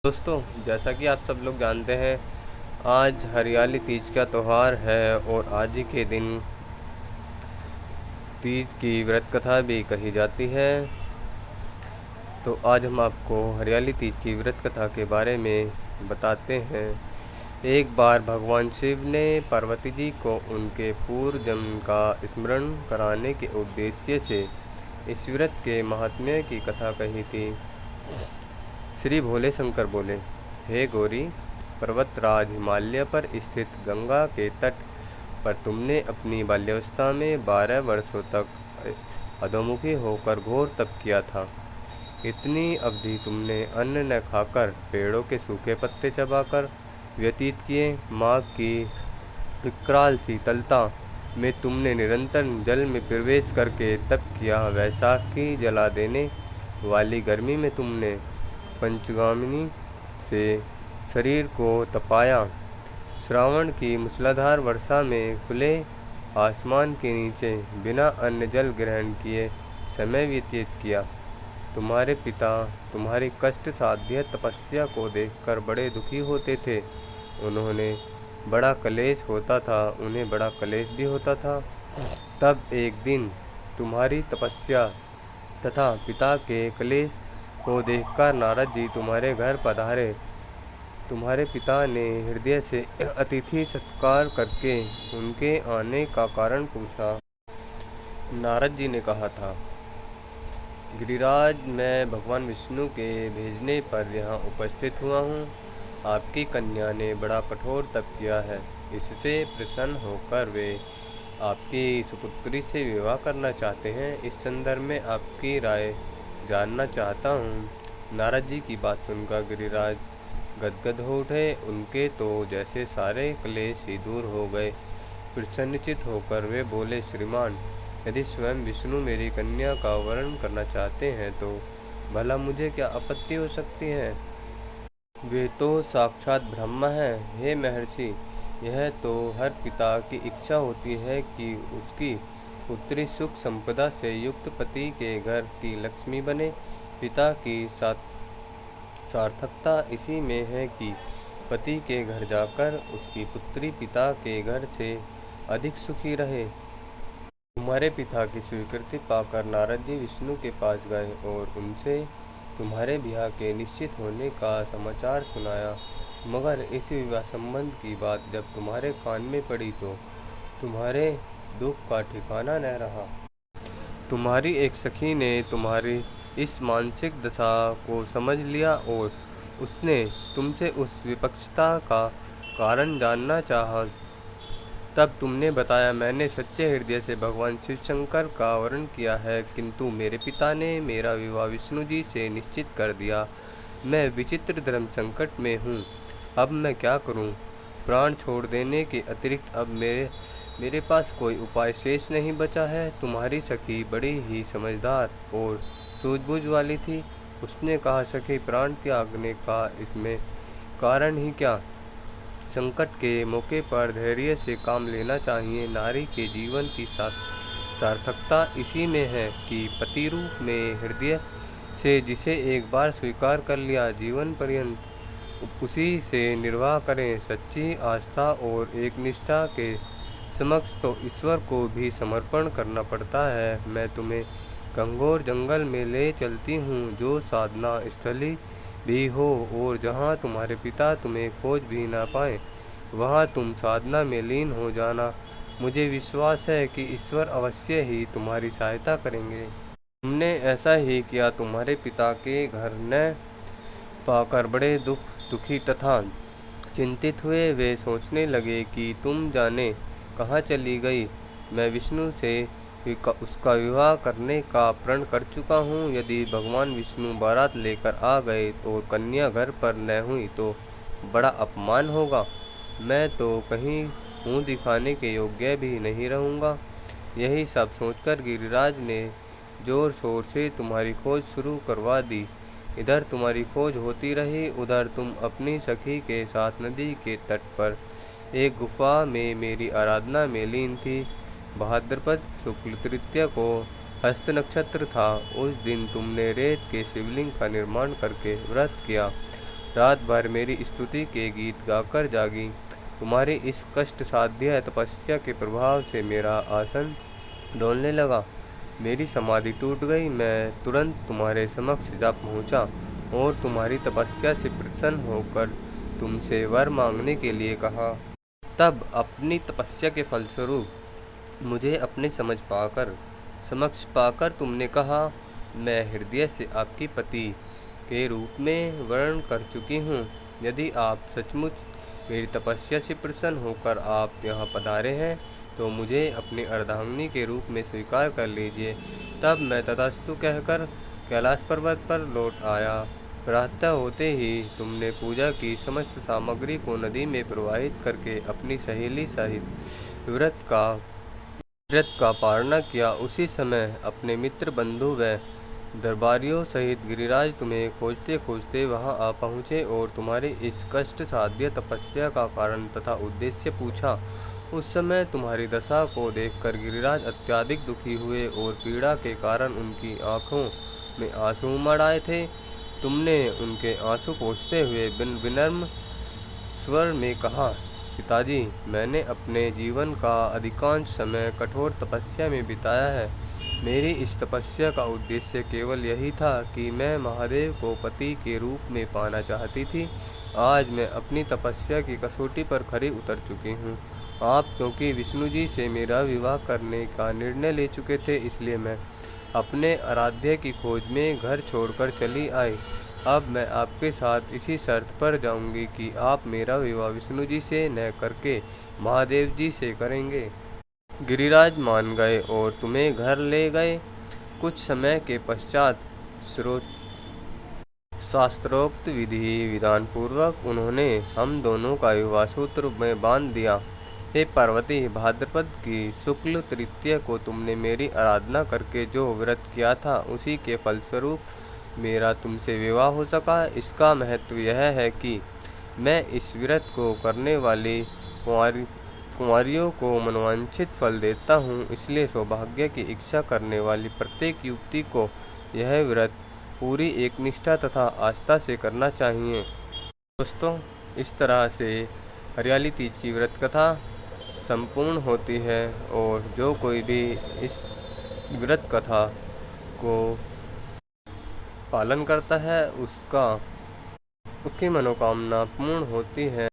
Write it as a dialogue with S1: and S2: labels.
S1: दोस्तों, जैसा कि आप सब लोग जानते हैं, आज हरियाली तीज का त्यौहार है और आज ही के दिन तीज की व्रत कथा भी कही जाती है। तो आज हम आपको हरियाली तीज की व्रत कथा के बारे में बताते हैं। एक बार भगवान शिव ने पार्वती जी को उनके पूर्व जन्म का स्मरण कराने के उद्देश्य से इस व्रत के महात्म्य की कथा कही थी। श्री भोले शंकर बोले, हे गौरी, पर्वतराज हिमालय पर स्थित गंगा के तट पर तुमने अपनी बाल्यावस्था में 12 वर्षों तक अधोमुखी होकर घोर तप किया था। इतनी अवधि तुमने अन्न न खाकर पेड़ों के सूखे पत्ते चबाकर व्यतीत किए। माँ की विकराल शीतलता में तुमने निरंतर जल में प्रवेश करके तप किया। वैशाखी जला देने वाली गर्मी में तुमने पंचगामिनी से शरीर को तपाया। श्रावण की मूसलाधार वर्षा में खुले आसमान के नीचे बिना अन्न जल ग्रहण किए समय व्यतीत किया। तुम्हारे पिता तुम्हारी कष्ट साध्य तपस्या को देखकर बड़े दुखी होते थे। उन्हें बड़ा कलेश भी होता था। तब एक दिन तुम्हारी तपस्या तथा पिता के कलेश को देखकर नारद जी तुम्हारे घर पधारे। तुम्हारे पिता ने हृदय से अतिथि सत्कार करके उनके आने का कारण पूछा। नारद जी ने कहा था, गिरिराज, मैं भगवान विष्णु के भेजने पर यहाँ उपस्थित हुआ हूँ। आपकी कन्या ने बड़ा कठोर तप किया है। इससे प्रसन्न होकर वे आपकी सुपुत्री से विवाह करना चाहते हैं। इस संदर्भ में आपकी राय जानना चाहता हूँ। नारद जी की बात सुनकर गिरिराज गदगद हो उठे। उनके तो जैसे सारे क्लेश ही दूर हो गए। प्रसन्नचित होकर वे बोले, श्रीमान, यदि स्वयं विष्णु मेरी कन्या का वरण करना चाहते हैं तो भला मुझे क्या आपत्ति हो सकती है। वे तो साक्षात ब्रह्म हैं। हे महर्षि, यह तो हर पिता की इच्छा होती है कि उसकी पुत्री सुख संपदा से युक्त पति के घर की लक्ष्मी बने। पिता की सार्थकता इसी में है कि पति के घर जाकर उसकी पुत्री पिता के घर से अधिक सुखी रहे। तुम्हारे पिता की स्वीकृति पाकर नारद जी विष्णु के पास गए और उनसे तुम्हारे ब्याह के निश्चित होने का समाचार सुनाया। मगर इस विवाह संबंध की बात जब तुम्हारे कान में पड़ी तो तुम्हारे दुख का ठिकाना न रहा। तुम्हारी एक सखी ने तुम्हारी इस मानसिक दशा को समझ लिया और उसने तुमसे उस विपक्षता का कारण जानना चाहा। तब तुमने बताया, मैंने सच्चे हृदय से भगवान शिव शंकर का वरण किया है, किंतु मेरे पिता ने मेरा विवाह विष्णु जी से निश्चित कर दिया। मैं विचित्र धर्म संकट में हूँ। अब मैं क्या करूँ। प्राण छोड़ देने के अतिरिक्त अब मेरे पास कोई उपाय शेष नहीं बचा है। तुम्हारी सखी बड़ी ही समझदार और सूझबूझ वाली थी। उसने कहा, सखी, प्राण त्यागने का इसमें कारण ही क्या। संकट के मौके पर धैर्य से काम लेना चाहिए। नारी के जीवन की सार्थकता इसी में है कि पति रूप में हृदय से जिसे एक बार स्वीकार कर लिया, जीवन पर्यंत उसी से निर्वाह करें। सच्ची आस्था और एक निष्ठा के समक्ष तो ईश्वर को भी समर्पण करना पड़ता है। मैं तुम्हें घंघोर जंगल में ले चलती हूँ, जो साधना स्थली भी हो और जहाँ तुम्हारे पिता तुम्हें खोज भी ना पाए, वहाँ तुम साधना में लीन हो जाना। मुझे विश्वास है कि ईश्वर अवश्य ही तुम्हारी सहायता करेंगे। तुमने ऐसा ही किया। तुम्हारे पिता के घर न पाकर बड़े दुखी तथा चिंतित हुए। वे सोचने लगे कि तुम जाने कहाँ चली गई। मैं विष्णु से उसका विवाह करने का प्रण कर चुका हूँ। यदि भगवान विष्णु बारात लेकर आ गए तो कन्या घर पर न हुई तो बड़ा अपमान होगा। मैं तो कहीं मुँह दिखाने के योग्य भी नहीं रहूँगा। यही सब सोचकर गिरिराज ने जोर शोर से तुम्हारी खोज शुरू करवा दी। इधर तुम्हारी खोज होती रही, उधर तुम अपनी सखी के साथ नदी के तट पर एक गुफा में मेरी आराधना में लीन थी। भाद्रपद शुक्ल तृतीया को हस्त नक्षत्र था। उस दिन तुमने रेत के शिवलिंग का निर्माण करके व्रत किया। रात भर मेरी स्तुति के गीत गाकर जागी। तुम्हारी इस कष्ट साध्य तपस्या के प्रभाव से मेरा आसन डोलने लगा, मेरी समाधि टूट गई। मैं तुरंत तुम्हारे समक्ष जा पहुंचा और तुम्हारी तपस्या से प्रसन्न होकर तुमसे वर मांगने के लिए कहा। तब अपनी तपस्या के फलस्वरूप मुझे अपनी समक्ष पाकर तुमने कहा, मैं हृदय से आपकी पति के रूप में वर्ण कर चुकी हूँ। यदि आप सचमुच मेरी तपस्या से प्रसन्न होकर आप यहाँ पधारे हैं तो मुझे अपनी अर्धांगिनी के रूप में स्वीकार कर लीजिए। तब मैं तथास्तु कहकर कैलाश पर्वत पर लौट आया। प्रातः होते ही तुमने पूजा की समस्त सामग्री को नदी में प्रवाहित करके अपनी सहेली सहित व्रत का पालना किया। उसी समय अपने मित्र बंधु व दरबारियों सहित गिरिराज तुम्हें खोजते खोजते वहां आ पहुँचे और तुम्हारी इस कष्ट साध्य तपस्या का कारण तथा उद्देश्य पूछा। उस समय तुम्हारी दशा को देखकर गिरिराज अत्यधिक दुखी हुए और पीड़ा के कारण उनकी आंखों में आंसू उमड़ आए थे। तुमने उनके आंसू पोंछते हुए विनम्र स्वर में कहा, पिताजी, मैंने अपने जीवन का अधिकांश समय कठोर तपस्या में बिताया है। मेरी इस तपस्या का उद्देश्य केवल यही था कि मैं महादेव को पति के रूप में पाना चाहती थी। आज मैं अपनी तपस्या की कसौटी पर खरी उतर चुकी हूँ। आप क्योंकि विष्णु जी से मेरा विवाह करने का निर्णय ले चुके थे, इसलिए मैं अपने आराध्य की खोज में घर छोड़कर चली आई। अब मैं आपके साथ इसी शर्त पर जाऊंगी कि आप मेरा विवाह विष्णु जी से न करके महादेव जी से करेंगे। गिरिराज मान गए और तुम्हें घर ले गए। कुछ समय के पश्चात शास्त्रोक्त विधि विधान पूर्वक उन्होंने हम दोनों का विवाह सूत्र में बांध दिया। हे पार्वती, भाद्रपद की शुक्ल तृतीया को तुमने मेरी आराधना करके जो व्रत किया था, उसी के फलस्वरूप मेरा तुमसे विवाह हो सका। इसका महत्व यह है कि मैं इस व्रत को करने वाली कुंवारियों को मनोवांछित फल देता हूँ। इसलिए सौभाग्य की इच्छा करने वाली प्रत्येक युवती को यह व्रत पूरी एकनिष्ठा तथा आस्था से करना चाहिए। दोस्तों, इस तरह से हरियाली तीज की व्रत कथा संपूर्ण होती है और जो कोई भी इस व्रत कथा को पालन करता है उसकी मनोकामना पूर्ण होती है।